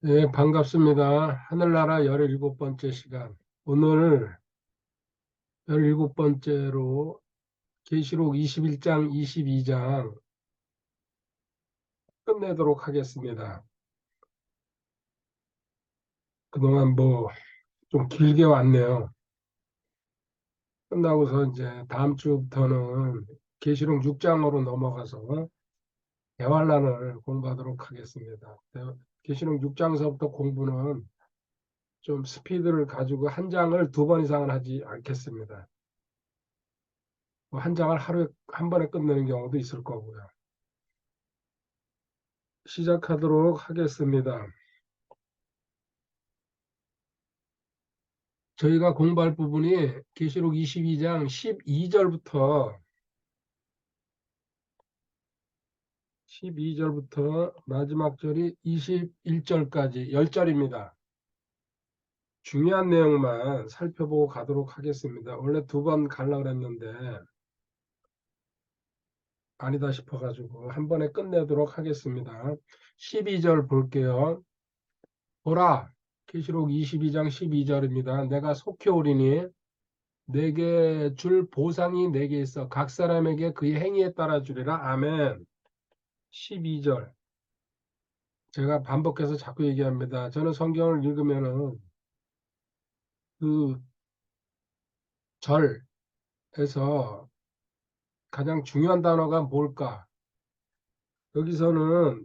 네, 반갑습니다. 하늘나라 17번째 시간. 오늘 17번째로 계시록 21장, 22장 끝내도록 하겠습니다. 그동안 좀 길게 왔네요. 끝나고서 이제 다음 주부터는 계시록 6장으로 넘어가서 대환란을 공부하도록 하겠습니다. 계시록 6장서부터 공부는 좀 스피드를 가지고 한 장을 두 번 이상은 하지 않겠습니다. 한 장을 하루에 한 번에 끝내는 경우도 있을 거고요. 시작하도록 하겠습니다. 저희가 공부할 부분이 계시록 22장 12절부터 마지막 절이 21절까지 10절입니다. 중요한 내용만 살펴보고 가도록 하겠습니다. 원래 두 번 가려고 그랬는데 아니다 싶어가지고 한 번에 끝내도록 하겠습니다. 12절 볼게요. 보라, 계시록 22장 12절입니다. 내가 속히 오리니 내게 줄 보상이 내게 있어 각 사람에게 그의 행위에 따라 주리라. 아멘. 12절. 제가 반복해서 자꾸 얘기합니다. 저는 성경을 읽으면은 그 절에서 가장 중요한 단어가 뭘까? 여기서는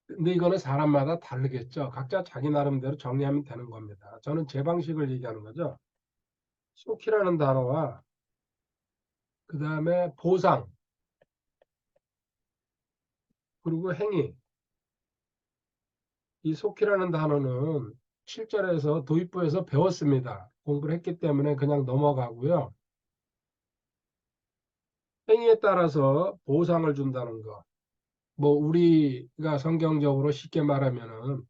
근데 이거는 사람마다 다르겠죠. 각자 자기 나름대로 정리하면 되는 겁니다. 저는 제 방식을 얘기하는 거죠. 속이라는 단어와 그 다음에 보상 그리고 행위. 이 속이라는 단어는 7절에서 도입부에서 배웠습니다. 공부를 했기 때문에 그냥 넘어가고요. 행위에 따라서 보상을 준다는 거. 우리가 성경적으로 쉽게 말하면은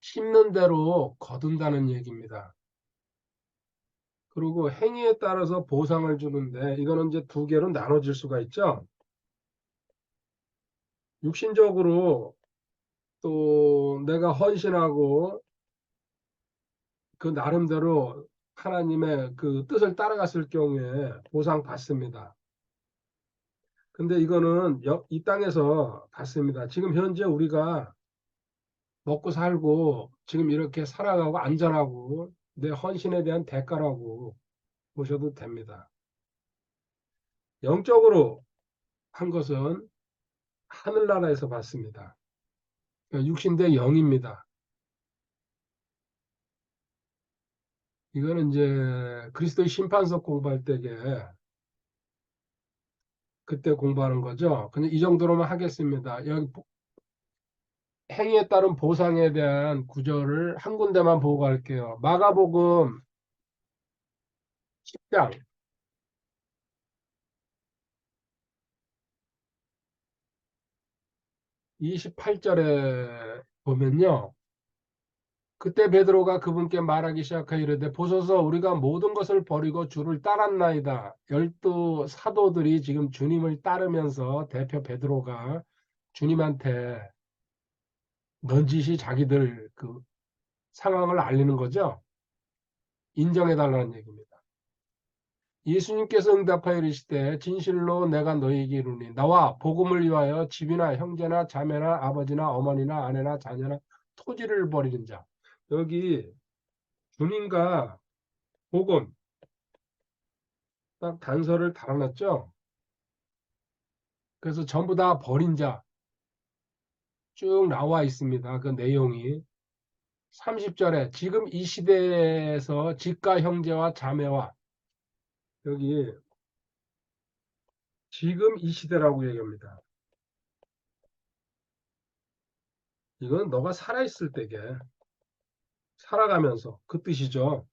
심는 대로 거둔다는 얘기입니다. 그리고 행위에 따라서 보상을 주는데 이거는 이제 두 개로 나눠질 수가 있죠. 육신적으로 또 내가 헌신하고 그 나름대로 하나님의 그 뜻을 따라갔을 경우에 보상 받습니다. 근데 이거는 이 땅에서 받습니다. 지금 현재 우리가 먹고 살고 지금 이렇게 살아가고 안전하고 내 헌신에 대한 대가라고 보셔도 됩니다. 영적으로 한 것은 하늘나라에서 받습니다. 육신 대 영입니다. 이거는 이제 그리스도의 심판석 공부할 때에 그때 공부하는 거죠. 근데 이 정도로만 하겠습니다. 여기 행위에 따른 보상에 대한 구절을 한 군데만 보고 갈게요. 마가복음 10장 28절에 보면요. 그때 베드로가 그분께 말하기 시작하여 이르되 보소서 우리가 모든 것을 버리고 주를 따랐나이다. 열두 사도들이 지금 주님을 따르면서 대표 베드로가 주님한테 넌지시 자기들 그 상황을 알리는 거죠. 인정해 달라는 얘기입니다. 예수님께서 응답하여 이르시되 진실로 내가 너희에게 이르노니 나와 복음을 위하여 집이나 형제나 자매나 아버지나 어머니나 아내나 자녀나 토지를 버리는 자. 여기 주님과 복음 딱 단서를 달아놨죠. 그래서 전부 다 버린 자 쭉 나와 있습니다. 그 내용이 30절에 지금 이 시대에서 집과 형제와 자매와 여기 지금 이 시대라고 얘기합니다. 이건 너가 살아있을 때게 살아가면서 그 뜻이죠.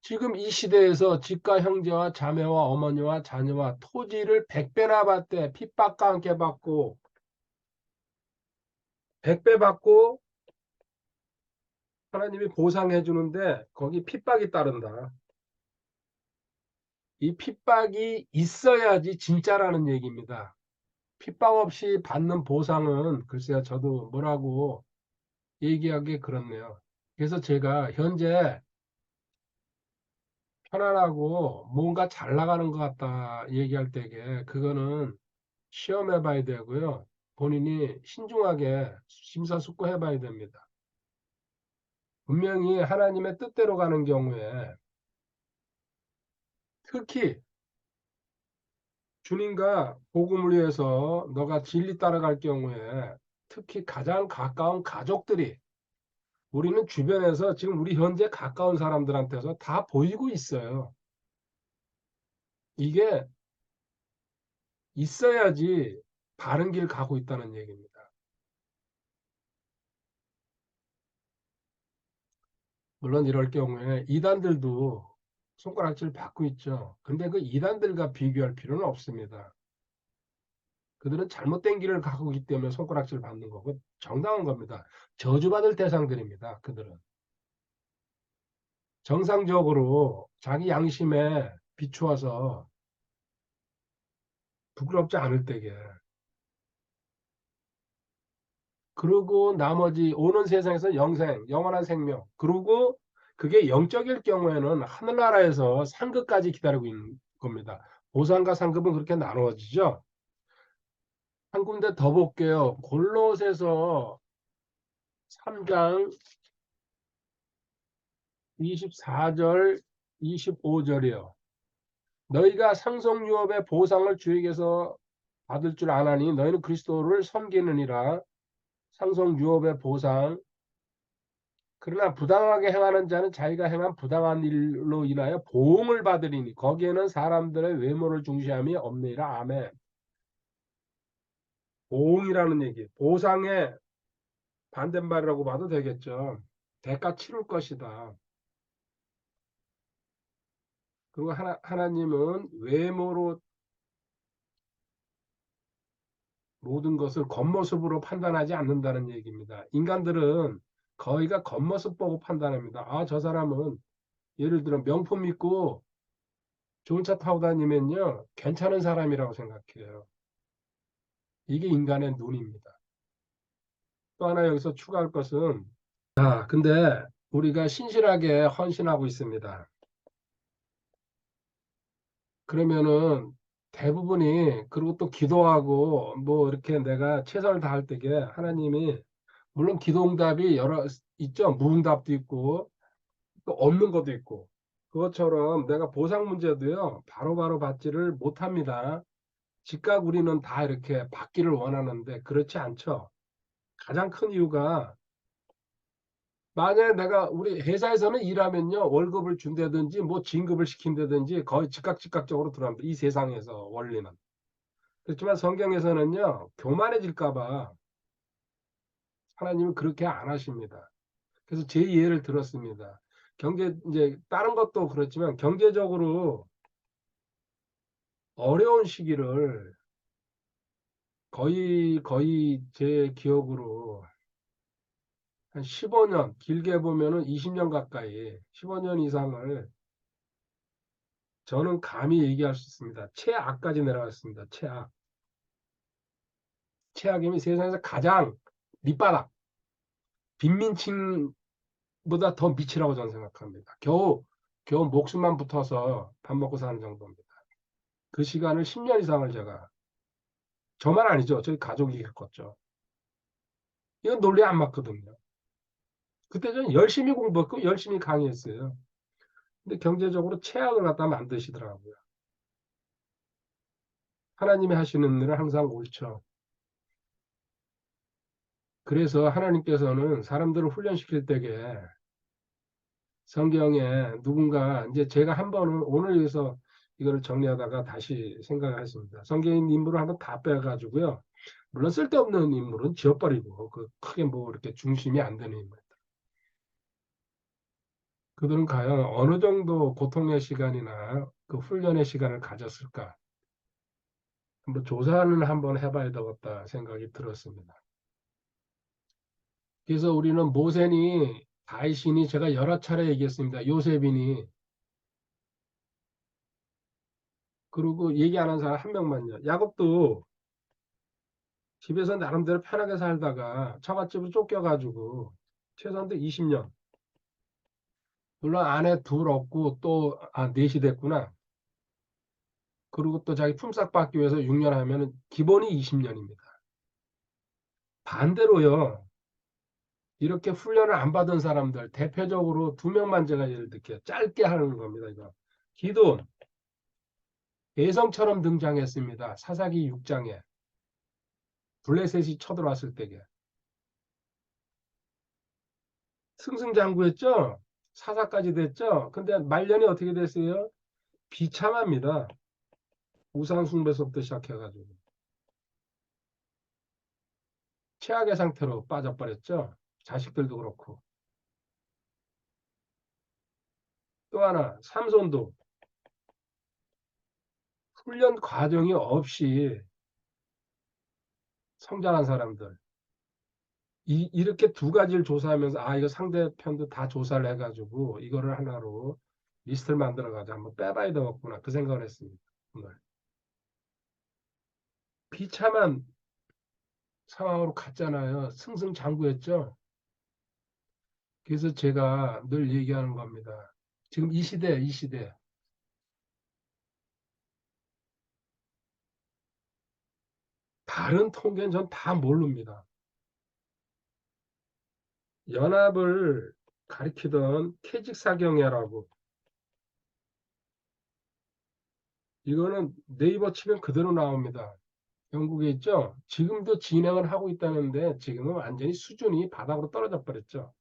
지금 이 시대에서 집과 형제와 자매와 어머니와 자녀와 토지를 100배나 받되 핍박과 함께 받고 100배 받고 하나님이 보상해 주는데 거기 핍박이 따른다. 이 핍박이 있어야지 진짜라는 얘기입니다. 핍박 없이 받는 보상은 글쎄요, 저도 뭐라고 얘기하기 그렇네요. 그래서 제가 현재 편안하고 뭔가 잘 나가는 것 같다 얘기할 때에 그거는 시험해 봐야 되고요. 본인이 신중하게 심사숙고해 봐야 됩니다. 분명히 하나님의 뜻대로 가는 경우에 특히 주님과 복음을 위해서 너가 진리 따라갈 경우에 특히 가장 가까운 가족들이 우리는 주변에서 지금 우리 현재 가까운 사람들한테서 다 보이고 있어요. 이게 있어야지 바른 길 가고 있다는 얘기입니다. 물론 이럴 경우에 이단들도 손가락질 받고 있죠. 근데 그 이단들과 비교할 필요는 없습니다. 그들은 잘못된 길을 가고 있기 때문에 손가락질 받는 거고 정당한 겁니다. 저주받을 대상들입니다. 그들은. 정상적으로 자기 양심에 비추어서 부끄럽지 않을 때게 그리고 나머지 오는 세상에서 영생, 영원한 생명 그리고 그게 영적일 경우에는 하늘나라에서 상급까지 기다리고 있는 겁니다. 보상과 상급은 그렇게 나누어지죠. 한 군데 더 볼게요. 골로새서 3장 24절 25절이요. 너희가 상속유업의 보상을 주에게서 받을 줄 아나니 너희는 그리스도를 섬기느니라. 상속유업의 보상. 그러나 부당하게 행하는 자는 자기가 행한 부당한 일로 인하여 보응을 받으리니 거기에는 사람들의 외모를 중시함이 없느니라. 아멘. 보응이라는 얘기, 보상의 반대말이라고 봐도 되겠죠. 대가 치를 것이다. 그리고 하나님은 외모로 모든 것을 겉모습으로 판단하지 않는다는 얘기입니다. 인간들은 거의가 겉모습 보고 판단합니다. 아, 저 사람은 예를 들어 명품 입고 좋은 차 타고 다니면요, 괜찮은 사람이라고 생각해요. 이게 인간의 눈입니다. 또 하나 여기서 추가할 것은, 근데 우리가 신실하게 헌신하고 있습니다. 그러면은 대부분이, 그리고 또 기도하고 뭐 이렇게 내가 최선을 다할 때에 하나님이, 물론 기도응답이 여러 있죠. 무응답도 있고 또 없는 것도 있고, 그것처럼 내가 보상 문제도요 바로바로 받지를 못합니다. 즉각 우리는 다 이렇게 받기를 원하는데 그렇지 않죠. 가장 큰 이유가, 만약에 내가 우리 회사에서는 일하면요 월급을 준다든지 뭐 진급을 시킨다든지 거의 즉각적으로 들어갑니다. 이 세상에서 원리는. 그렇지만 성경에서는요 교만해질까 봐 하나님은 그렇게 안 하십니다. 그래서 제 예를 들었습니다. 이제 다른 것도 그렇지만 경제적으로 어려운 시기를 거의 제 기억으로 한 15년, 길게 보면은 20년 가까이, 15년 이상을 저는 감히 얘기할 수 있습니다. 최악까지 내려갔습니다. 최악. 최악이면 세상에서 가장 밑바닥, 빈민층보다 더 밑이라고 저는 생각합니다. 겨우 목숨만 붙어서 밥 먹고 사는 정도입니다. 그 시간을 10년 이상을 제가, 저만 아니죠. 저희 가족이 겪었죠. 이건 논리 안 맞거든요. 그때 저는 열심히 공부했고 열심히 강의했어요. 근데 경제적으로 최악을 갖다 만드시더라고요. 하나님이 하시는 일은 항상 옳죠. 그래서 하나님께서는 사람들을 훈련시킬 때에 성경에 누군가, 이제 제가 한 번은 오늘 위해서 이거를 정리하다가 다시 생각을 했습니다. 성경인 인물을 한번 다 빼가지고요. 물론 쓸데없는 인물은 지워버리고 그 크게 뭐 이렇게 중심이 안 되는 인물. 그들은 과연 어느 정도 고통의 시간이나 그 훈련의 시간을 가졌을까? 한번 조사는 한번 해봐야 되겠다 생각이 들었습니다. 그래서 우리는 모세니 다윗이니 제가 여러 차례 얘기했습니다. 요셉이니, 그리고 얘기 안 한 사람 한 명만요. 야곱도 집에서 나름대로 편하게 살다가 처갓집으로 쫓겨가지고 최소한도 20년. 물론 아내 둘 없고 또, 넷이 됐구나. 그리고 또 자기 품삯 받기 위해서 6년 하면은 기본이 20년입니다. 반대로요. 이렇게 훈련을 안 받은 사람들, 대표적으로 두 명만 제가 예를 들게요. 짧게 하는 겁니다, 이거. 기돈, 예성처럼 등장했습니다. 사사기 6장에. 블레셋이 쳐들어왔을 때게. 승승장구했죠? 사사까지 됐죠? 근데 말년이 어떻게 됐어요? 비참합니다. 우상숭배서부터 시작해가지고. 최악의 상태로 빠져버렸죠? 자식들도 그렇고. 또 하나, 삼손도 훈련 과정이 없이 성장한 사람들. 이렇게 두 가지를 조사하면서, 이거 상대편도 다 조사를 해가지고, 이거를 하나로 리스트를 만들어가지고 한번 빼봐야 되겠구나. 그 생각을 했습니다. 오늘. 비참한 상황으로 갔잖아요. 승승장구했죠. 그래서 제가 늘 얘기하는 겁니다. 지금 이 시대, 다른 통계는 전 다 모릅니다. 연합을 가리키던 퇴직사경회라고, 이거는 네이버 치면 그대로 나옵니다. 영국에 있죠? 지금도 진행을 하고 있다는데 지금은 완전히 수준이 바닥으로 떨어져 버렸죠.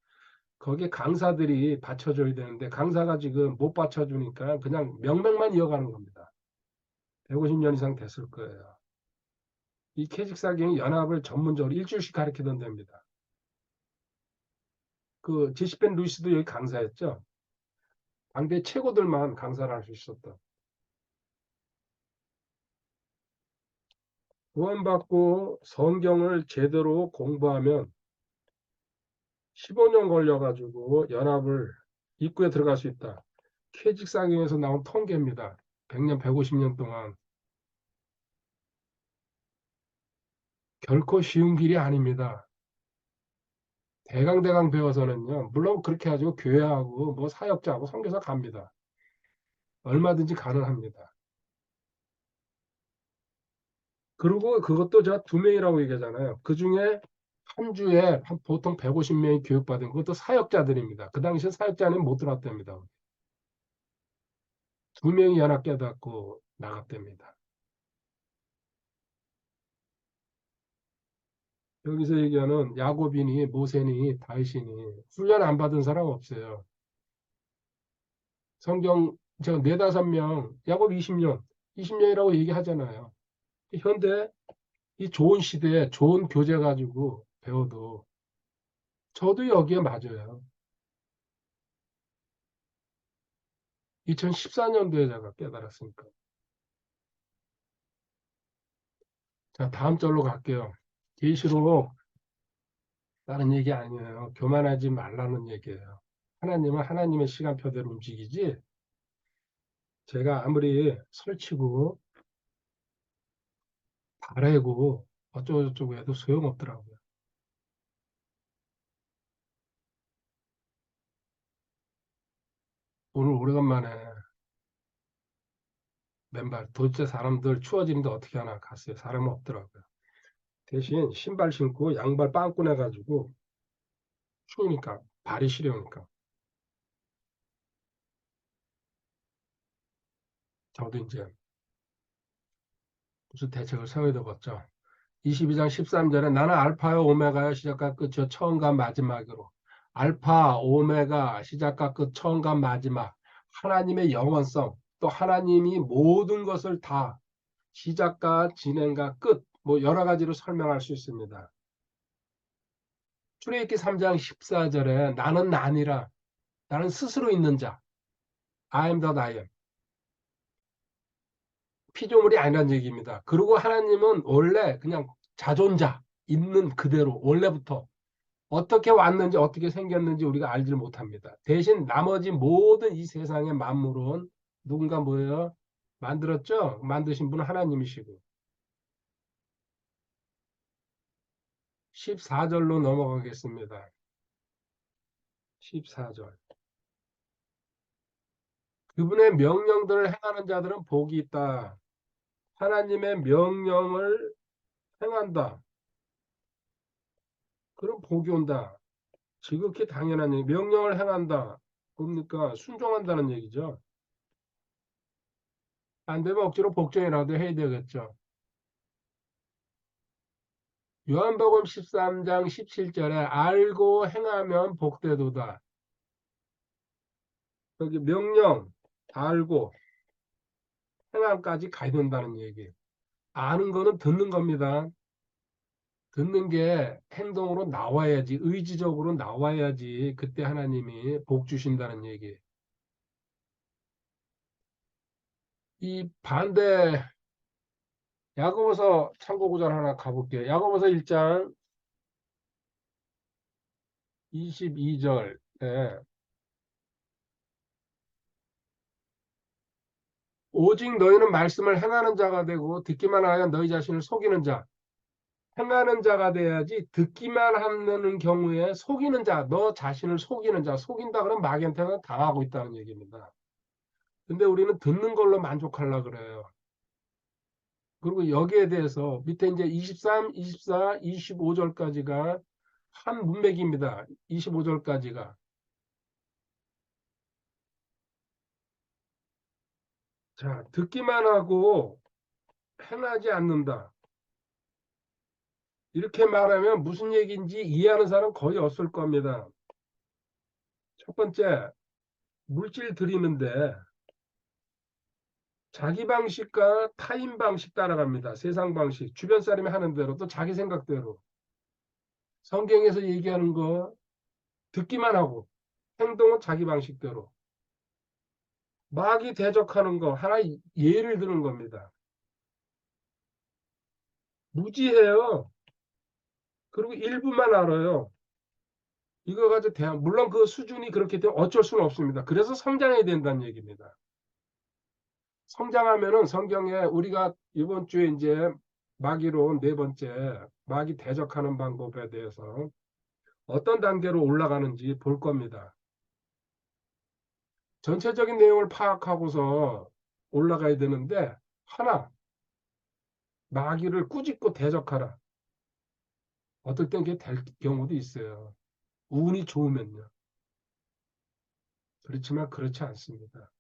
거기에 강사들이 받쳐줘야 되는데 강사가 지금 못 받쳐주니까 그냥 명맥만 이어가는 겁니다. 150년 이상 됐을 거예요. 이 퇴직사경이 연합을 전문적으로 일주일씩 가르치던 데입니다. 그 제시펜 루이스도 여기 강사였죠. 당대 최고들만 강사를 할 수 있었던. 구원받고 성경을 제대로 공부하면 15년 걸려가지고 연합을 입구에 들어갈 수 있다. 퇴직사경에서 나온 통계입니다. 100년, 150년 동안. 결코 쉬운 길이 아닙니다. 대강대강 배워서는요. 물론 그렇게 가지고 교회하고 뭐 사역자하고 선교사 갑니다. 얼마든지 가능합니다. 그리고 그것도 제가 두 명이라고 얘기하잖아요. 그중에 한 주에 보통 150명이 교육받은 그것도 사역자들입니다. 그 당시에 사역자는 못 들어왔답니다. 두 명이 연합 깨닫고 나갔답니다. 여기서 얘기하는 야곱이니 모세니 다윗이니 훈련 안 받은 사람 없어요. 성경 제가 네다섯 명, 야곱 20년, 20년이라고 얘기하잖아요. 현대 이 좋은 시대에 좋은 교재 가지고 배워도 저도 여기에 맞아요. 2014년도에 제가 깨달았으니까. 자, 다음 절로 갈게요. 계시록 다른 얘기 아니에요. 교만하지 말라는 얘기예요. 하나님은 하나님의 시간표대로 움직이지 제가 아무리 설치고 바래고 어쩌고저쩌고 해도 소용없더라고요. 오늘 오래간만에 맨발 도대체 사람들 추워지는데 어떻게 하나 갔어요. 사람은 없더라고요. 대신 신발 신고 양발 빵꾸 내가지고 추우니까 발이 시려우니까 저도 이제 무슨 대책을 세워야 되겠죠. 22장 13절에 나는 알파요 오메가요 시작과 끝이요 처음과 마지막으로 알파 오메가 시작과 끝 처음과 마지막 하나님의 영원성 또 하나님이 모든 것을 다 시작과 진행과 끝 뭐 여러 가지로 설명할 수 있습니다. 출애굽기 3장 14절에 나는 나니라 나는 스스로 있는 자 I am that I am 피조물이 아니라는 얘기입니다. 그리고 하나님은 원래 그냥 자존자 있는 그대로 원래부터 어떻게 왔는지 어떻게 생겼는지 우리가 알지를 못합니다. 대신 나머지 모든 이 세상의 만물은 누군가 뭐예요? 만들었죠? 만드신 분은 하나님이시고 14절로 넘어가겠습니다. 14절. 그분의 명령들을 행하는 자들은 복이 있다. 하나님의 명령을 행한다. 그럼 복이 온다. 지극히 당연한 얘기. 명령을 행한다. 뭡니까? 순종한다는 얘기죠. 안 되면 억지로 복종이라도 해야 되겠죠. 요한복음 13장 17절에 알고 행하면 복되도다. 여기 명령, 알고 행함까지 가야 된다는 얘기. 아는 거는 듣는 겁니다. 듣는 게 행동으로 나와야지, 의지적으로 나와야지 그때 하나님이 복 주신다는 얘기. 이 반대 야고보서 참고 구절 하나 가볼게요. 야고보서 1장 22절에 오직 너희는 말씀을 행하는 자가 되고 듣기만 하여 너희 자신을 속이는 자. 행하는 자가 돼야지 듣기만 하는 경우에 속이는 자, 너 자신을 속이는 자, 속인다 그러면 마귀한테는 당하고 있다는 얘기입니다. 근데 우리는 듣는 걸로 만족하려고 그래요. 그리고 여기에 대해서 밑에 이제 23, 24, 25절까지가 한 문맥입니다. 25절까지가. 자, 듣기만 하고 행하지 않는다. 이렇게 말하면 무슨 얘기인지 이해하는 사람 거의 없을 겁니다. 첫 번째, 물질 드리는데 자기 방식과 타인 방식 따라갑니다. 세상 방식, 주변 사람이 하는 대로 또 자기 생각대로. 성경에서 얘기하는 거 듣기만 하고 행동은 자기 방식대로. 마귀 대적하는 거 하나 예를 드는 겁니다. 무지해요. 그리고 일부만 알아요. 이거 가지고 물론 그 수준이 그렇게 되면 어쩔 수는 없습니다. 그래서 성장해야 된다는 얘기입니다. 성장하면은 성경에 우리가 이번 주에 이제 마귀로 네 번째 마귀 대적하는 방법에 대해서 어떤 단계로 올라가는지 볼 겁니다. 전체적인 내용을 파악하고서 올라가야 되는데 하나 마귀를 꾸짖고 대적하라. 어떨 땐 그게 될 경우도 있어요. 운이 좋으면요. 그렇지만 그렇지 않습니다.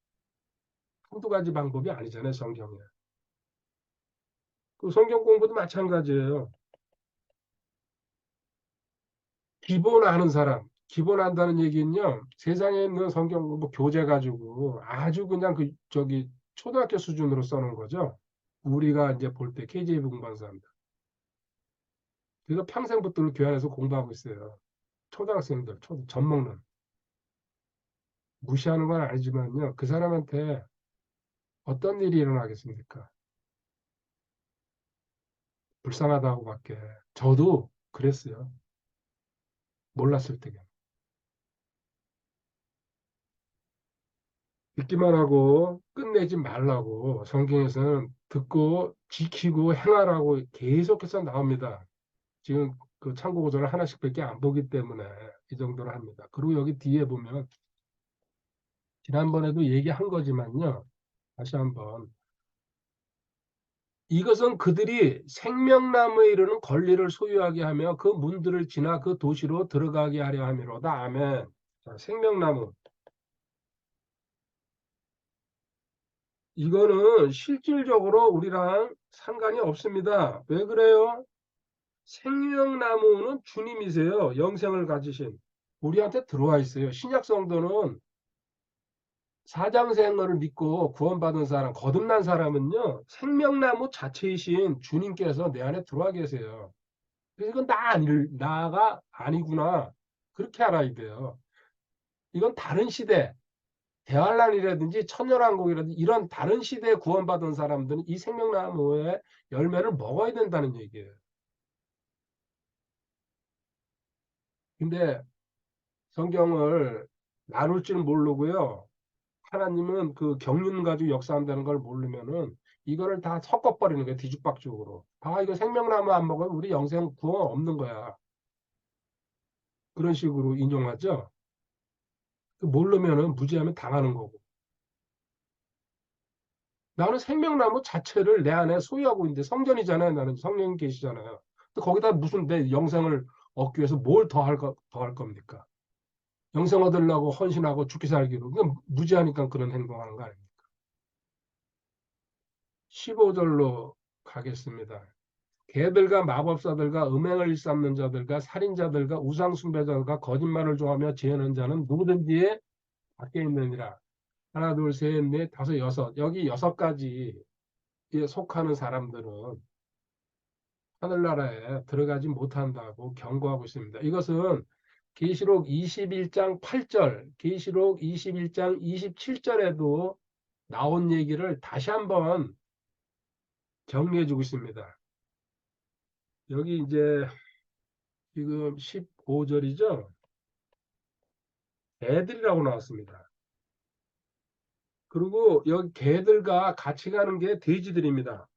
한두 가지 방법이 아니잖아요, 성경에. 그 성경 공부도 마찬가지예요. 기본 아는 사람, 기본 안다는 얘기는요, 세상에 있는 성경 공부 교재 가지고 아주 그냥 그, 저기, 초등학교 수준으로 써놓은 거죠. 우리가 이제 볼 때 KJ 공부한 사람들. 그래서 평생부터 교환해서 공부하고 있어요. 초등학생들, 젖먹는. 무시하는 건 아니지만요, 그 사람한테 어떤 일이 일어나겠습니까? 불쌍하다고밖에. 저도 그랬어요. 몰랐을 때게. 듣기만 하고 끝내지 말라고 성경에서는 듣고 지키고 행하라고 계속해서 나옵니다. 지금 그 참고 구절을 하나씩밖에 안 보기 때문에 이 정도로 합니다. 그리고 여기 뒤에 보면 지난번에도 얘기한 거지만요. 다시 한번 이것은 그들이 생명나무에 이르는 권리를 소유하게 하며 그 문들을 지나 그 도시로 들어가게 하려 함이로다. 아멘. 자, 생명나무. 이거는 실질적으로 우리랑 상관이 없습니다. 왜 그래요? 생명나무는 주님이세요. 영생을 가지신. 우리한테 들어와 있어요. 신약 성도는 사장생을 믿고 구원받은 사람, 거듭난 사람은요, 생명나무 자체이신 주님께서 내 안에 들어와 계세요. 그래서 이건 나가 아니구나. 그렇게 알아야 돼요. 이건 다른 시대, 대환란이라든지 천년왕국이라든지 이런 다른 시대에 구원받은 사람들은 이 생명나무의 열매를 먹어야 된다는 얘기예요. 근데 성경을 나눌 줄 모르고요. 하나님은 그 경륜 가지고 역사한다는 걸 모르면은 이거를 다 섞어버리는 거예요. 뒤죽박죽으로. 아, 이거 생명나무 안 먹으면 우리 영생 구원 없는 거야. 그런 식으로 인용하죠. 모르면은 무지하면 당하는 거고. 나는 생명나무 자체를 내 안에 소유하고 있는데 성전이잖아요. 나는 성령 계시잖아요. 또 거기다 무슨 내 영생을 얻기 위해서 뭘 더할 겁니까? 영생 얻으려고 헌신하고 죽기 살기로. 그냥 무지하니까 그런 행동하는 거 아닙니까? 15절로 가겠습니다. 개들과 마법사들과 음행을 일삼는 자들과 살인자들과 우상숭배자들과 거짓말을 좋아하며 지혜는 자는 누구든지 밖에 있느니라. 하나, 둘, 셋, 넷, 다섯, 여섯. 여기 여섯 가지에 속하는 사람들은 하늘나라에 들어가지 못한다고 경고하고 있습니다. 이것은 계시록 21장 8절, 계시록 21장 27절에도 나온 얘기를 다시 한번 정리해 주고 있습니다. 여기 이제 지금 15절이죠. 개들이라고 나왔습니다. 그리고 여기 개들과 같이 가는 게 돼지들입니다.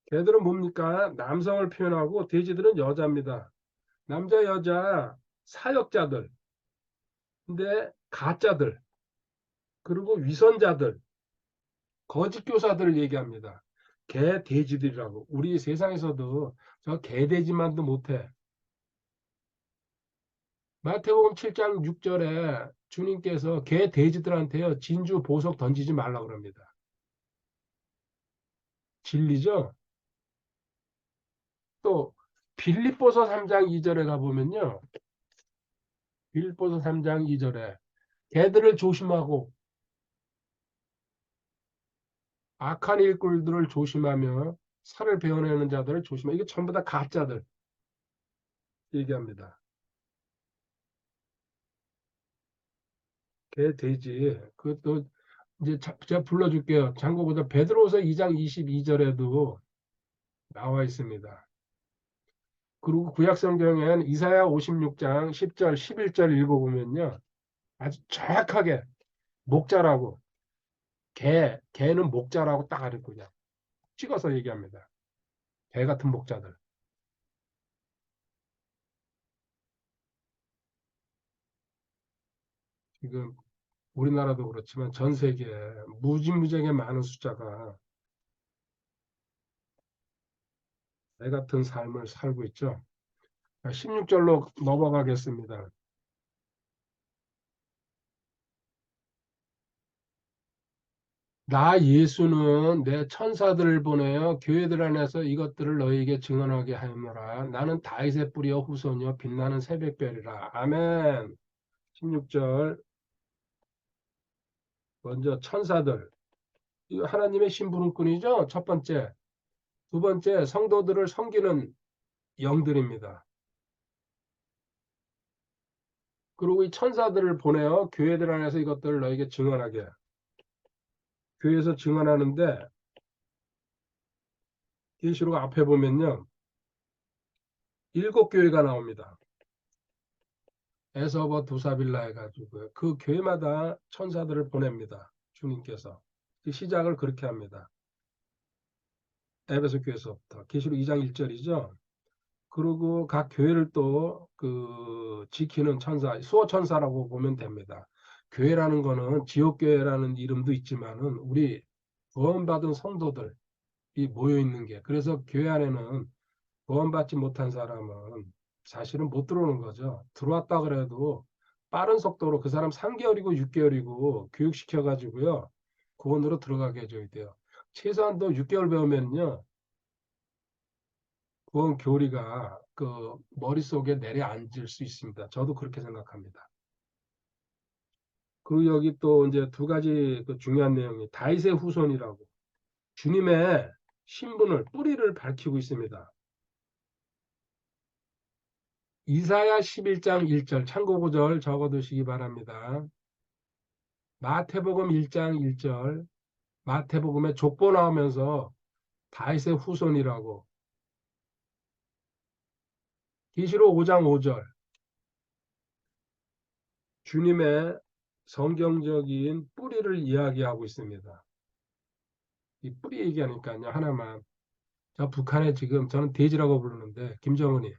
개들은 뭡니까? 남성을 표현하고 돼지들은 여자입니다. 남자, 여자, 사역자들, 근데 가짜들, 그리고 위선자들, 거짓 교사들을 얘기합니다. 개, 돼지들이라고. 우리 세상에서도 저 개돼지만도 못해. 마태복음 7장 6절에 주님께서 개, 돼지들한테요, 진주, 보석 던지지 말라 그럽니다. 진리죠? 또 빌립보서 3장 2절에 가보면요. 빌립보서 3장 2절에 개들을 조심하고 악한 일꾼들을 조심하며 살을 베어내는 자들을 조심하고 이게 전부 다 가짜들 얘기합니다. 개, 돼지. 그것도 이제 제가 불러줄게요. 장고보다 베드로서 2장 22절에도 나와 있습니다. 그리고 구약성경엔 이사야 56장 10절, 11절 읽어보면요. 아주 정확하게 목자라고 개는 목자라고 딱 알고 그냥 찍어서 얘기합니다. 개 같은 목자들. 지금 우리나라도 그렇지만 전 세계에 무지무지하게 많은 숫자가 개 같은 삶을 살고 있죠. 16절로 넘어가겠습니다. 나 예수는 내 천사들을 보내어 교회들 안에서 이것들을 너희에게 증언하게 하였노라. 나는 다윗의 뿌리여 후손이여 빛나는 새벽별이라. 아멘. 16절 먼저 천사들. 이거 하나님의 심부름꾼이죠. 첫 번째. 두 번째 성도들을 섬기는 영들입니다. 그리고 이 천사들을 보내어 교회들 안에서 이것들을 너희에게 증언하게. 교회에서 증언하는데 계시록 앞에 보면요. 7교회가 나옵니다. 에서버 두사빌라 해가지고 그 교회마다 천사들을 보냅니다. 주님께서. 그 시작을 그렇게 합니다. 에베소 교회에서부터. 계시록 2장 1절이죠. 그리고 각 교회를 또 그 지키는 천사, 수호천사라고 보면 됩니다. 교회라는 거는 지옥교회라는 이름도 있지만은 우리 구원받은 성도들이 모여 있는 게 그래서 교회 안에는 구원받지 못한 사람은 사실은 못 들어오는 거죠. 들어왔다 그래도 빠른 속도로 그 사람 3개월이고 6개월이고 교육시켜 가지고요. 구원으로 들어가게 해줘야 돼요. 최소한도 6개월 배우면요. 구원 교리가 그 머릿속에 내려앉을 수 있습니다. 저도 그렇게 생각합니다. 그리고 여기 또 이제 두 가지 그 중요한 내용이 다윗의 후손이라고 주님의 신분을 뿌리를 밝히고 있습니다. 이사야 11장 1절 참고 구절 적어두시기 바랍니다. 마태복음 1장 1절 마태복음에 족보 나오면서 다윗의 후손이라고 계시록 5장 5절 주님의 성경적인 뿌리를 이야기하고 있습니다. 이 뿌리 얘기하니까요 하나만 저 북한에 지금 저는 돼지라고 부르는데 김정은이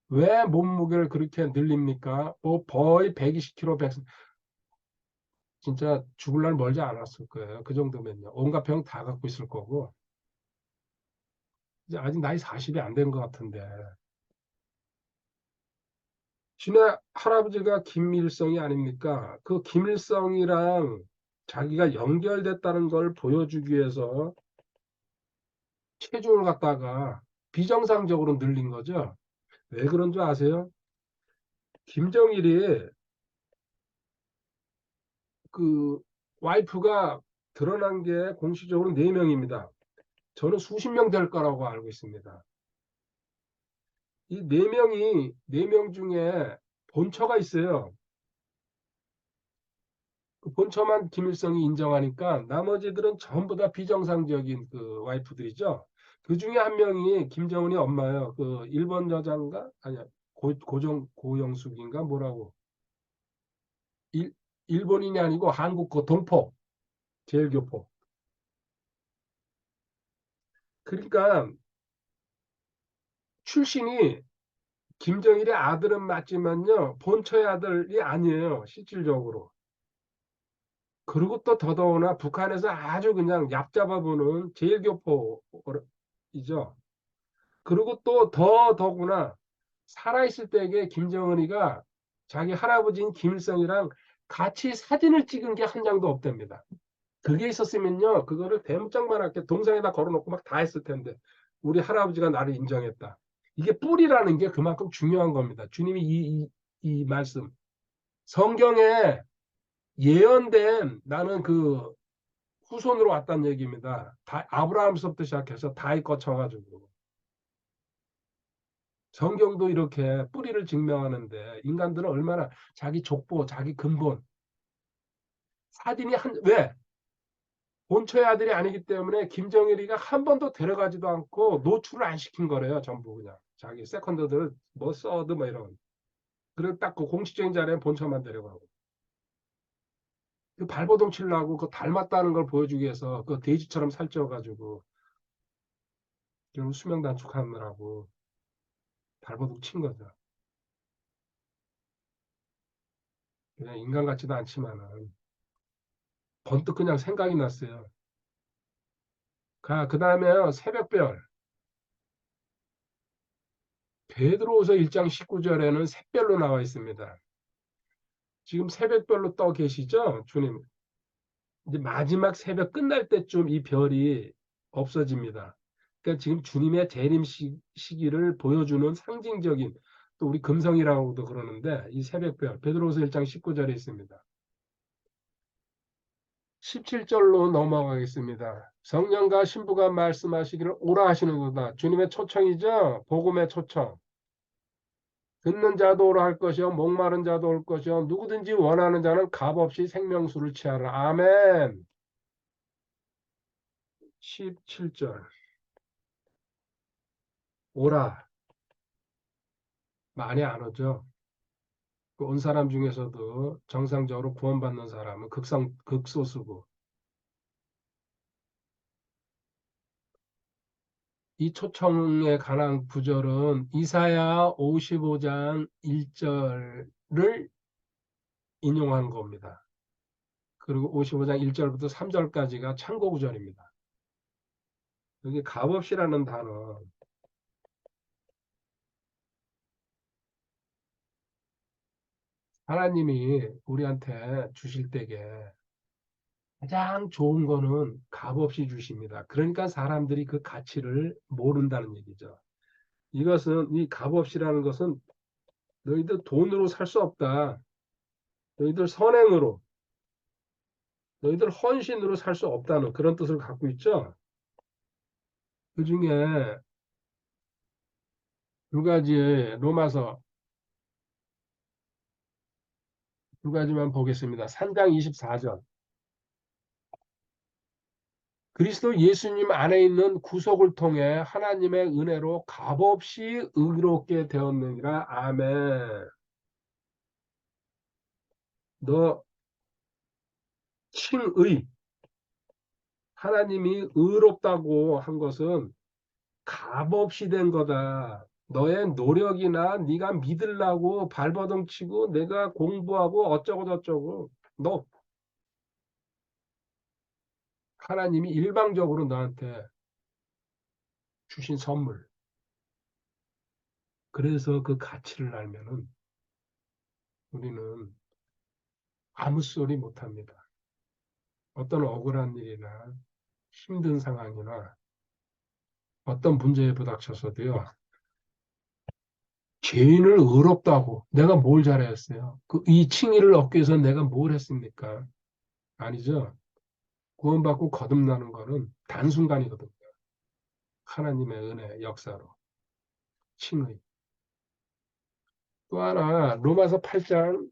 왜 몸무게를 그렇게 늘립니까? 뭐 거의 120kg, 진짜 죽을 날 멀지 않았을 거예요. 그 정도면요. 온갖 병 다 갖고 있을 거고. 이제 아직 나이 40이 안 된 것 같은데. 신의 할아버지가 김일성이 아닙니까? 그 김일성이랑 자기가 연결됐다는 걸 보여주기 위해서 체중을 갖다가 비정상적으로 늘린 거죠. 왜 그런 줄 아세요? 김정일이 그 와이프가 드러난 게 공식적으로 4명입니다. 저는 수십 명 될 거라고 알고 있습니다. 이 4명이 4명 중에 본처가 있어요. 그 본처만 김일성이 인정하니까 나머지들은 전부 다 비정상적인 그 와이프들이죠. 그 중에 한 명이 김정은이 엄마예요. 그 일본 여자인가? 아니야. 고영숙인가 뭐라고. 일, 일본인이 아니고 한국 그 동포, 제일교포. 그러니까 출신이 김정일의 아들은 맞지만요. 본처의 아들이 아니에요. 실질적으로. 그리고 또 더더구나 북한에서 아주 그냥 얕잡아보는 제일교포이죠. 그리고 또 더더구나 살아있을 때에 김정은이가 자기 할아버지인 김일성이랑 같이 사진을 찍은 게 한 장도 없답니다. 그게 있었으면요, 그거를 대문짝만하게 동상에다 걸어놓고 막 다 했을 텐데, 우리 할아버지가 나를 인정했다. 이게 뿌리라는 게 그만큼 중요한 겁니다. 주님이 이 말씀. 성경에 예언된 나는 그 후손으로 왔다는 얘기입니다. 아브라함서부터 시작해서 다윗 거쳐가지고. 성경도 이렇게 뿌리를 증명하는데 인간들은 얼마나 자기 족보, 자기 근본, 사진이 왜? 본처의 아들이 아니기 때문에 김정일이가 한 번도 데려가지도 않고 노출을 안 시킨 거래요. 전부 그냥. 자기 세컨더들 뭐 써드 뭐 이런. 그래 딱 그 공식적인 자리에 본처만 데려가고. 그 발버둥 치려고 그 닮았다는 걸 보여주기 위해서 그 돼지처럼 살쪄가지고 결국 수명 단축하느라고 발버둥 친 거죠. 그냥 인간 같지도 않지만은 번뜩 그냥 생각이 났어요. 그 다음에 새벽별. 베드로후서 1장 19절에는 샛별로 나와 있습니다. 지금 새벽별로 떠 계시죠? 주님. 이제 마지막 새벽 끝날 때쯤 이 별이 없어집니다. 그러니까 지금 주님의 재림 시기를 보여주는 상징적인 또 우리 금성이라고도 그러는데 이 새벽별 베드로후서 1장 19절에 있습니다. 17절로 넘어가겠습니다. 성령과 신부가 말씀하시기를 오라 하시는구나. 주님의 초청이죠. 복음의 초청. 듣는 자도 오라 할 것이요 목마른 자도 올 것이요 누구든지 원하는 자는 값없이 생명수를 취하라. 아멘. 17절 오라. 많이 안 오죠. 그온 사람 중에서도 정상적으로 구원받는 사람은 극소수고 이 초청에 관한 구절은 이사야 55장 1절을 인용한 겁니다. 그리고 55장 1절부터 3절까지가 참고 구절입니다. 여기 값없이라는 단어 하나님이 우리한테 주실 때에 가장 좋은 거는 값없이 주십니다. 그러니까 사람들이 그 가치를 모른다는 얘기죠. 이것은 이 값없이라는 것은 너희들 돈으로 살 수 없다. 너희들 선행으로, 너희들 헌신으로 살 수 없다는 그런 뜻을 갖고 있죠. 그 중에 두 가지 로마서 두 가지만 보겠습니다. 3장 24절. 그리스도 예수님 안에 있는 구속을 통해 하나님의 은혜로 값없이 의롭게 되었느니라. 아멘. 너 칭의, 하나님이 의롭다고 한 것은 값없이 된 거다. 너의 노력이나 네가 믿으려고 발버둥 치고 내가 공부하고 어쩌고 저쩌고 너 하나님이 일방적으로 너한테 주신 선물. 그래서 그 가치를 알면은 우리는 아무 소리 못 합니다. 어떤 억울한 일이나 힘든 상황이나 어떤 문제에 부닥쳐서도요. 죄인을 의롭다고 내가 뭘 잘했어요? 이 칭의를 얻기 위해서 내가 뭘 했습니까? 아니죠. 구원받고 거듭나는 거는 단순간이거든요. 하나님의 은혜 역사로 칭의. 또 하나 로마서 8장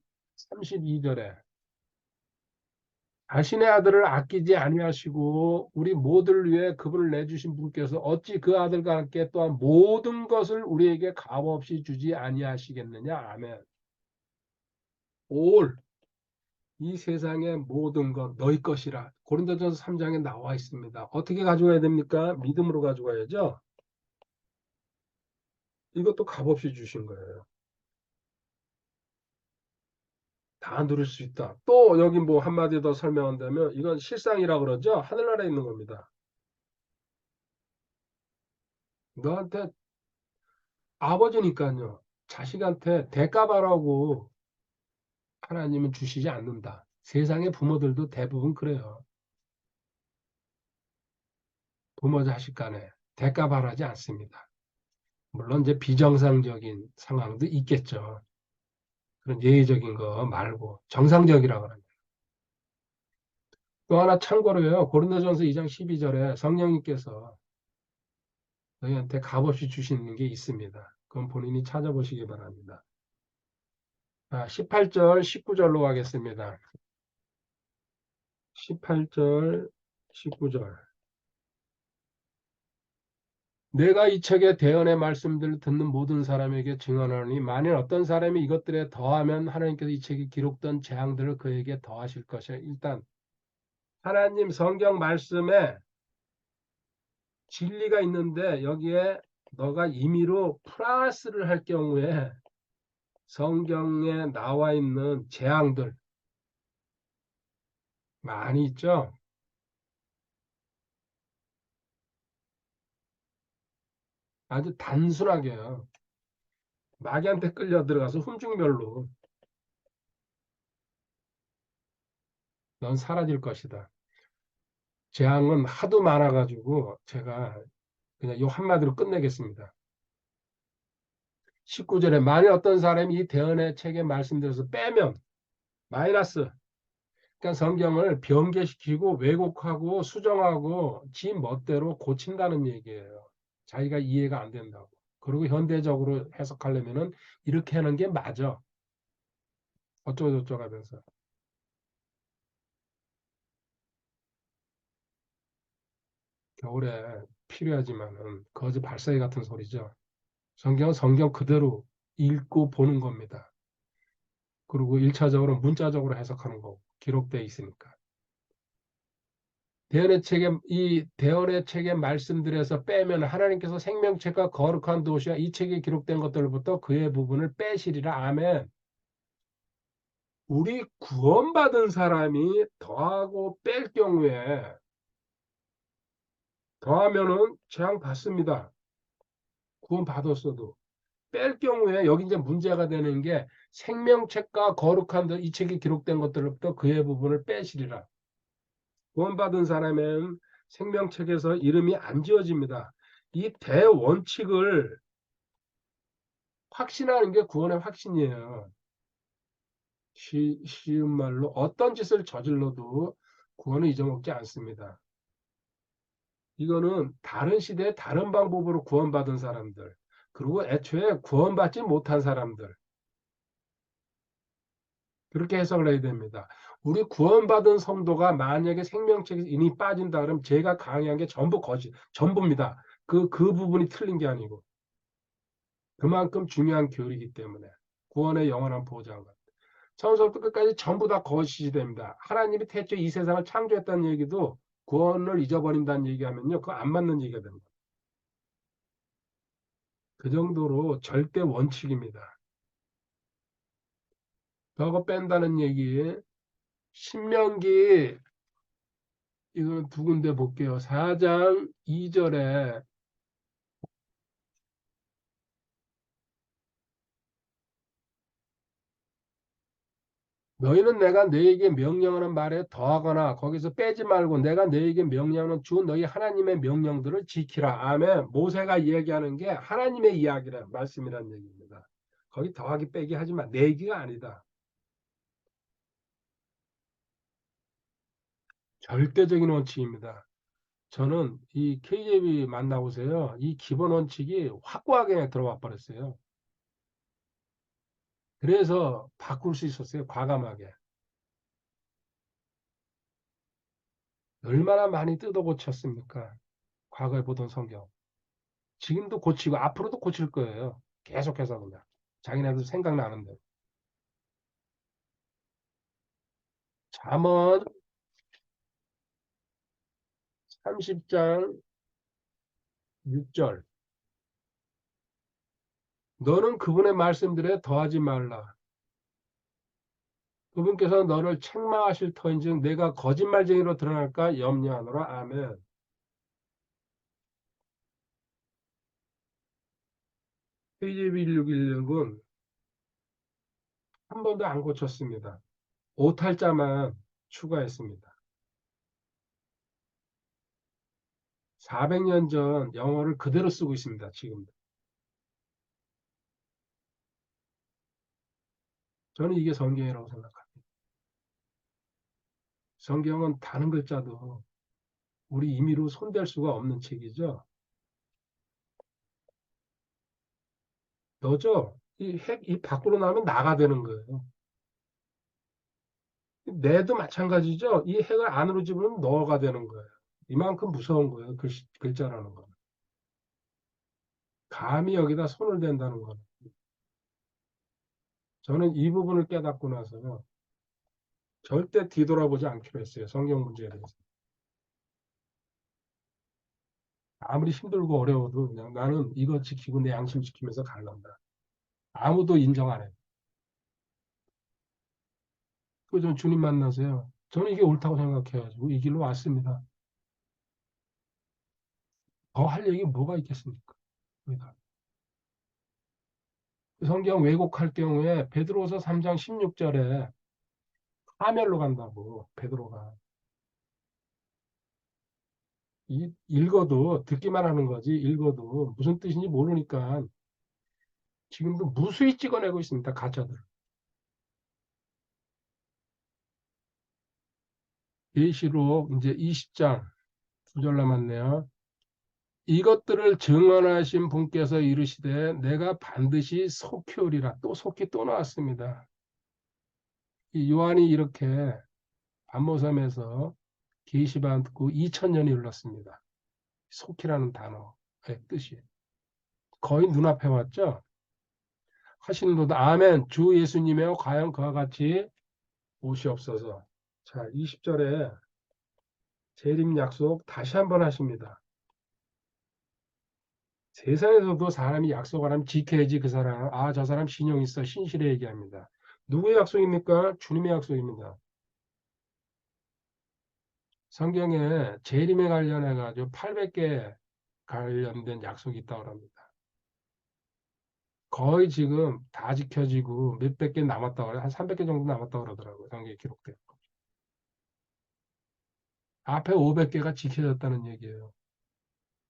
32절에 자신의 아들을 아끼지 아니하시고 우리 모두를 위해 그분을 내주신 분께서 어찌 그 아들과 함께 또한 모든 것을 우리에게 값없이 주지 아니하시겠느냐. 아멘. 올 이 세상의 모든 것 너희 것이라 고린도전서 3장에 나와 있습니다. 어떻게 가져가야 됩니까? 믿음으로 가져가야죠. 이것도 값없이 주신 거예요. 다 누릴 수 있다. 또 여기 뭐 한마디 더 설명한다면 이건 실상이라 그러죠. 하늘나라에 있는 겁니다. 너한테 아버지니까요. 자식한테 대가바라고 하나님은 주시지 않는다. 세상의 부모들도 대부분 그래요. 부모 자식 간에 대가바라지 않습니다. 물론 이제 비정상적인 상황도 있겠죠. 그런 예의적인 거 말고 정상적이라고 합니다. 또 하나 참고로요. 고린도전서 2장 12절에 성령님께서 너희한테 값없이 주시는 게 있습니다. 그건 본인이 찾아보시기 바랍니다. 18절, 19절로 가겠습니다. 18절, 19절. 내가 이 책의 대언의 말씀들을 듣는 모든 사람에게 증언하노니 만일 어떤 사람이 이것들에 더하면 하나님께서 이 책에 기록된 재앙들을 그에게 더하실 것이야. 일단 하나님 성경 말씀에 진리가 있는데 여기에 너가 임의로 플러스를 할 경우에 성경에 나와 있는 재앙들 많이 있죠. 아주 단순하게요. 마귀한테 끌려 들어가서 훔중별로 넌 사라질 것이다. 재앙은 하도 많아가지고 제가 그냥 요 한마디로 끝내겠습니다. 19절에 만일 어떤 사람이 이 대언의 책에 말씀드려서 빼면 마이너스. 그러니까 성경을 변개시키고 왜곡하고 수정하고 지 멋대로 고친다는 얘기예요. 자기가 이해가 안 된다고. 그리고 현대적으로 해석하려면은 이렇게 하는 게 맞아. 어쩌고저쩌고 하면서. 겨울에 필요하지만은 거지 발사기 같은 소리죠. 성경은 성경 그대로 읽고 보는 겁니다. 그리고 1차적으로 문자적으로 해석하는 거고 기록되어 있으니까. 이 대언의 책의 말씀들에서 빼면 하나님께서 생명책과 거룩한 도시와 이 책에 기록된 것들부터 그의 부분을 빼시리라. 아멘. 우리 구원받은 사람이 더하고 뺄 경우에 더하면은 재앙 받습니다. 구원받았어도. 뺄 경우에 여기 이제 문제가 되는 게 생명책과 거룩한 이 책에 기록된 것들로부터 그의 부분을 빼시리라. 구원받은 사람은 생명책에서 이름이 안 지어집니다. 이 대원칙을 확신하는 게 구원의 확신이에요. 쉬운 말로 어떤 짓을 저질러도 구원을 잊어먹지 않습니다. 이거는 다른 시대에 다른 방법으로 구원받은 사람들, 그리고 애초에 구원받지 못한 사람들, 그렇게 해석을 해야 됩니다. 우리 구원받은 성도가 만약에 생명책에서 이미 빠진다 그러면 제가 강의한 게 전부 전부입니다. 그 부분이 틀린 게 아니고. 그만큼 중요한 교리이기 때문에 구원의 영원한 보장은 처음부터 끝까지 전부 다 거짓이 됩니다. 하나님이 태초에 이 세상을 창조했다는 얘기도 구원을 잊어버린다는 얘기하면요, 그거 안 맞는 얘기가 됩니다. 그 정도로 절대 원칙입니다. 저거 뺀다는 얘기, 신명기, 이거는 두 군데 볼게요. 4장 2절에 너희는 내가 너희에게 명령하는 말에 더하거나 거기서 빼지 말고 내가 너희에게 명령하는 주 너희 하나님의 명령들을 지키라. 아멘. 모세가 이야기하는 게 하나님의 이야기란 말씀이란 얘기입니다. 거기 더하기 빼기 하지 마. 내 얘기가 아니다. 절대적인 원칙입니다. 저는 이 KJV 만나보세요. 이 기본 원칙이 확고하게 들어와 버렸어요. 그래서 바꿀 수 있었어요. 과감하게. 얼마나 많이 뜯어 고쳤습니까? 과거에 보던 성경. 지금도 고치고 앞으로도 고칠 거예요. 계속해서 그냥. 자기네들 생각나는 대로. 잠언 30장 6절. 너는 그분의 말씀들에 더하지 말라. 그분께서 너를 책망하실 터인즉 내가 거짓말쟁이로 드러날까 염려하노라. 아멘. KJV 1616은 한 번도 안 고쳤습니다. 오탈자만 추가했습니다. 400년 전 영어를 그대로 쓰고 있습니다. 지금도. 저는 이게 성경이라고 생각합니다. 성경은 다른 글자도 우리 임의로 손댈 수가 없는 책이죠. 너죠? 이 밖으로 나면 나가 되는 거예요. 내도 마찬가지죠. 이 핵을 안으로 집으면 너가 되는 거예요. 이만큼 무서운 거예요. 글자라는 건. 감히 여기다 손을 댄다는 건. 저는 이 부분을 깨닫고 나서 절대 뒤돌아보지 않기로 했어요. 성경 문제에 대해서. 아무리 힘들고 어려워도 그냥 나는 이거 지키고 내 양심 지키면서 갈란다. 아무도 인정 안 해. 그전 주님 만나세요. 저는 이게 옳다고 생각해가지고 이 길로 왔습니다. 더 할 얘기 뭐가 있겠습니까? 그러니까 성경 왜곡할 경우에 베드로서 3장 16절에 파멸로 간다고 베드로가 읽어도 듣기만 하는 거지 읽어도 무슨 뜻인지 모르니까 지금도 무수히 찍어내고 있습니다. 가짜들. 계시록 이제 20장 9절 남았네요. 이것들을 증언하신 분께서 이르시되 내가 반드시 속히 오리라. 또 속히 또 나왔습니다. 이 요한이 이렇게 반모섬에서 계시받고 2000년이 흘렀습니다. 속히라는 단어의 뜻이. 거의 눈앞에 왔죠. 하시는 분도 아멘. 주 예수님의 과연 그와 같이 오시옵소서. 자, 20절에 재림 약속 다시 한번 하십니다. 세상에서도 사람이 약속을 하면 지켜야지 그 사람. 아, 저 사람 신용 있어. 신실해 얘기합니다. 누구의 약속입니까? 주님의 약속입니다. 성경에 재림에 관련해 가지고 800개 관련된 약속이 있다고 합니다. 거의 지금 다 지켜지고 몇백 개 남았다고 그래요. 한 300개 정도 남았다고 그러더라고요. 성경에 기록돼요. 앞에 500개가 지켜졌다는 얘기예요.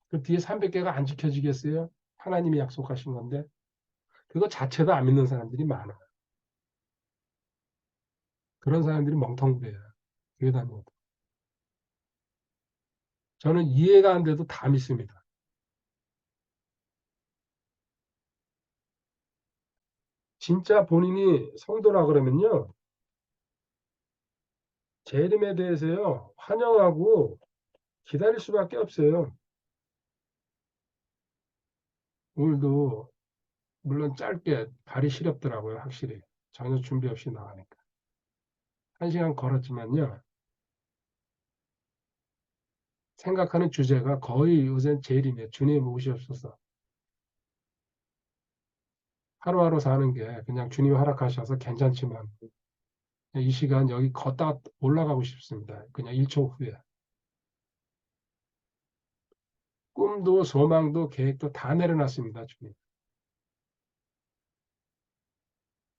그 뒤에 300개가 안 지켜지겠어요? 하나님이 약속하신 건데 그거 자체도 안 믿는 사람들이 많아요. 그런 사람들이 멍텅구리예요. 교회 다니고. 저는 이해가 안 돼도 다 믿습니다. 진짜 본인이 성도라 그러면요. 재림에 대해서요. 환영하고 기다릴 수밖에 없어요. 오늘도 물론 짧게 발이 시렵더라고요. 확실히. 전혀 준비 없이 나가니까. 1시간 걸었지만요. 생각하는 주제가 거의 요새 재림이에요. 주님 오시옵소서. 하루하루 사는 게 그냥 주님이 허락하셔서 괜찮지만 이 시간 여기 걷다 올라가고 싶습니다. 그냥 1초 후에. 꿈도 소망도 계획도 다 내려놨습니다. 주님.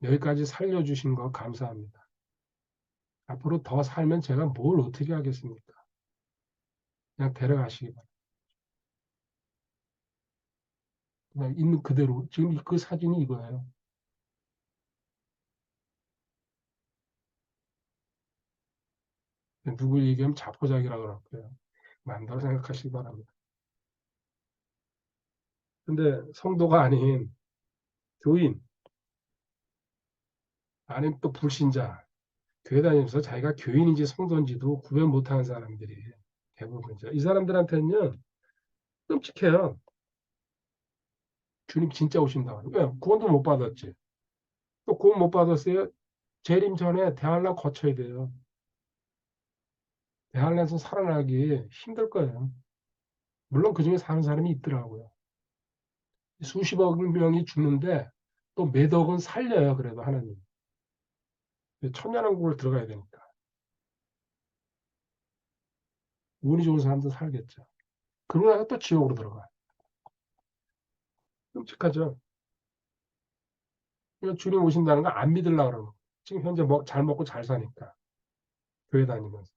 여기까지 살려주신 거 감사합니다. 앞으로 더 살면 제가 뭘 어떻게 하겠습니까? 그냥 데려가시기 바랍니다. 그냥 있는 그대로. 지금 그 사진이 이거예요. 누구 얘기하면 자포자기라고 그러고요. 마음대로 생각하시기 바랍니다. 근데 성도가 아닌 교인, 아니면 또 불신자, 교회 다니면서 자기가 교인인지 성도인지도 구별 못하는 사람들이 대부분이죠. 이 사람들한테는요, 끔찍해요. 주님 진짜 오신다고. 왜? 구원도 못 받았지. 또 구원 못 받았어요. 재림 전에 대환란 거쳐야 돼요. 대환란에서 살아나기 힘들 거예요. 물론 그중에 사는 사람이 있더라고요. 수십억 명이 죽는데 또 몇 억은 살려요. 그래도 하나님. 천년왕국을 들어가야 되니까. 운이 좋은 사람도 살겠죠. 그러고 나서 또 지옥으로 들어가. 끔찍하죠. 그러니까 주님 오신다는 거 안 믿으려고 그러는 거예요. 지금 현재 잘 먹고 잘 사니까. 교회 다니면서.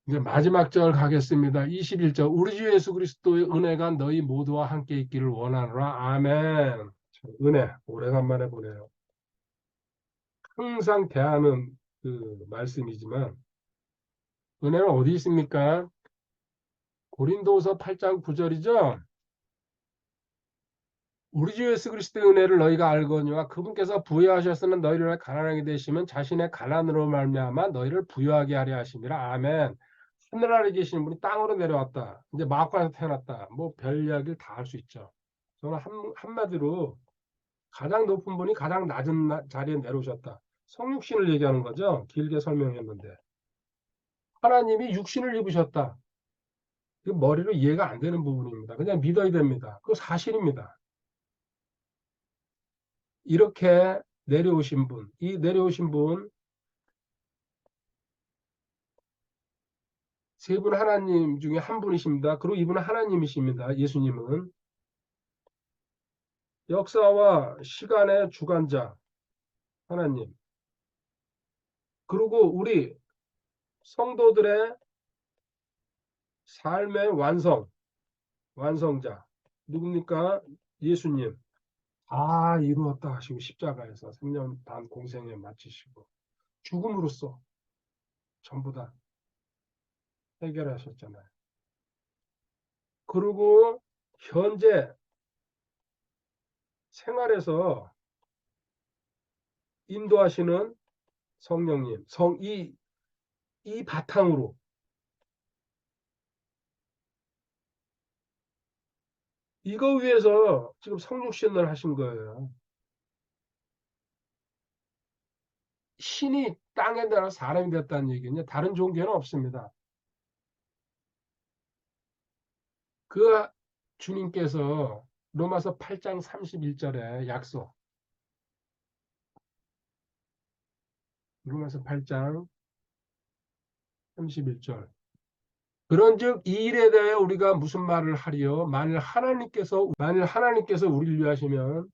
이제 마지막 절 가겠습니다. 21절. 우리 주 예수 그리스도의 은혜가 너희 모두와 함께 있기를 원하노라. 아멘. 은혜. 오래간만에 보네요. 항상 대하는 그 말씀이지만 은혜는 어디 있습니까? 고린도서 8장 9절이죠. 우리 주 예수 그리스도의 은혜를 너희가 알거니와 그분께서 부여하셨으면 너희를 가난하게 되시면 자신의 가난으로 말미암아 너희를 부여하게 하려 하심이라. 아멘. 하늘 아래 계시는 분이 땅으로 내려왔다. 이제 마음과에서 태어났다. 뭐 별 이야기를 다 할 수 있죠. 저는 한마디로 가장 높은 분이 가장 낮은 자리에 내려오셨다. 성육신을 얘기하는 거죠. 길게 설명했는데. 하나님이 육신을 입으셨다. 그 머리로 이해가 안 되는 부분입니다. 그냥 믿어야 됩니다. 그 사실입니다. 이렇게 내려오신 분, 이 내려오신 분, 세 분 하나님 중에 한 분이십니다. 그리고 이분은 하나님이십니다. 예수님은. 역사와 시간의 주관자, 하나님. 그리고 우리 성도들의 삶의 완성자. 누굽니까? 예수님. 다 이루었다 하시고 십자가에서 3년 반 공생에 마치시고 죽음으로써 전부 다 해결하셨잖아요. 그리고 현재 생활에서 인도하시는 성령님, 이 바탕으로 이거 위해서 지금 성육신을 하신 거예요. 신이 땅에 나라 사람이 됐다는 얘기는요. 다른 종교는 없습니다. 그 주님께서 로마서 8장 31절에 약속. 로마서 8장 31절. 그런즉 이 일에 대해 우리가 무슨 말을 하리요? 만일 하나님께서 우리를 위하시면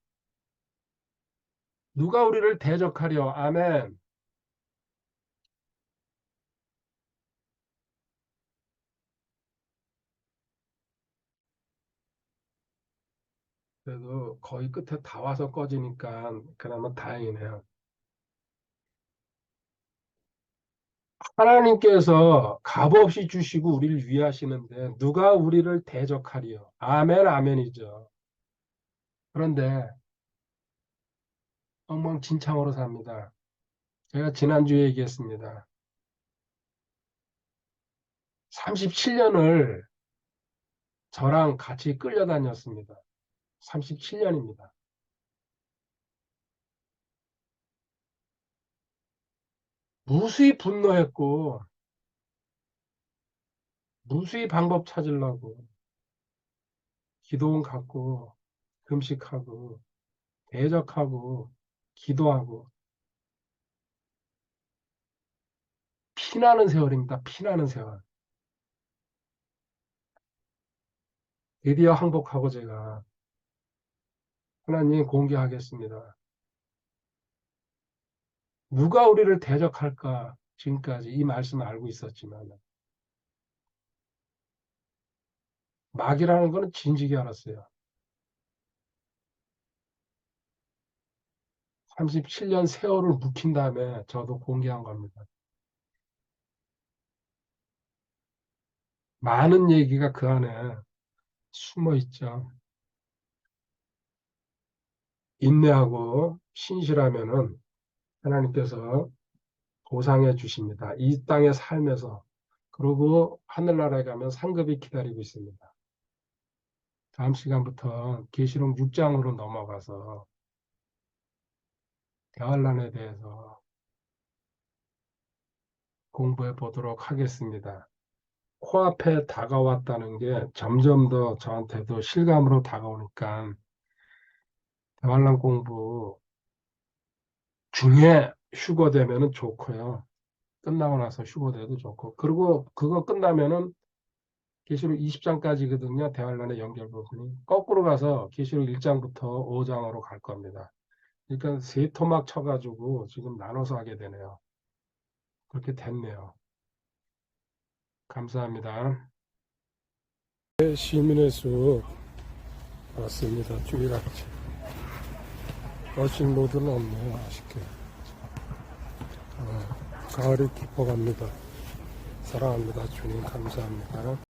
누가 우리를 대적하려? 아멘. 그래도 거의 끝에 다 와서 꺼지니까 그나마 다행이네요. 하나님께서 값없이 주시고 우리를 위하시는데 누가 우리를 대적하리요? 아멘, 아멘이죠. 그런데 엉망진창으로 삽니다. 제가 지난주에 얘기했습니다. 37년을 저랑 같이 끌려다녔습니다. 37년입니다. 무수히 분노했고, 무수히 방법 찾으려고, 기도원 갔고, 금식하고 대적하고 기도하고 피나는 세월입니다. 피나는 세월. 드디어 항복하고 제가 하나님 공개하겠습니다. 누가 우리를 대적할까? 지금까지 이 말씀을 알고 있었지만 마귀라는 거는 진즉에 알았어요. 37년 세월을 묵힌 다음에 저도 공개한 겁니다. 많은 얘기가 그 안에 숨어 있죠. 인내하고 신실하면은 하나님께서 보상해 주십니다. 이 땅에 살면서. 그리고 하늘나라에 가면 상급이 기다리고 있습니다. 다음 시간부터 계시록 6장으로 넘어가서 대환란에 대해서 공부해 보도록 하겠습니다. 코앞에 다가왔다는 게 점점 더 저한테도 실감으로 다가오니까 대환란 공부 중에 휴거되면은 좋고요. 끝나고 나서 휴거돼도 좋고. 그리고 그거 끝나면은 계시록 20장까지거든요. 대환란의 연결 부분이. 거꾸로 가서 계시록 1장부터 5장으로 갈 겁니다. 그러니까 세 토막 쳐가지고 지금 나눠서 하게 되네요. 그렇게 됐네요. 감사합니다. 네, 시민의 숲 왔습니다. 주일아침. 어신 로드는 없네요. 아쉽게. 가을이 깊어갑니다. 사랑합니다. 주님 감사합니다.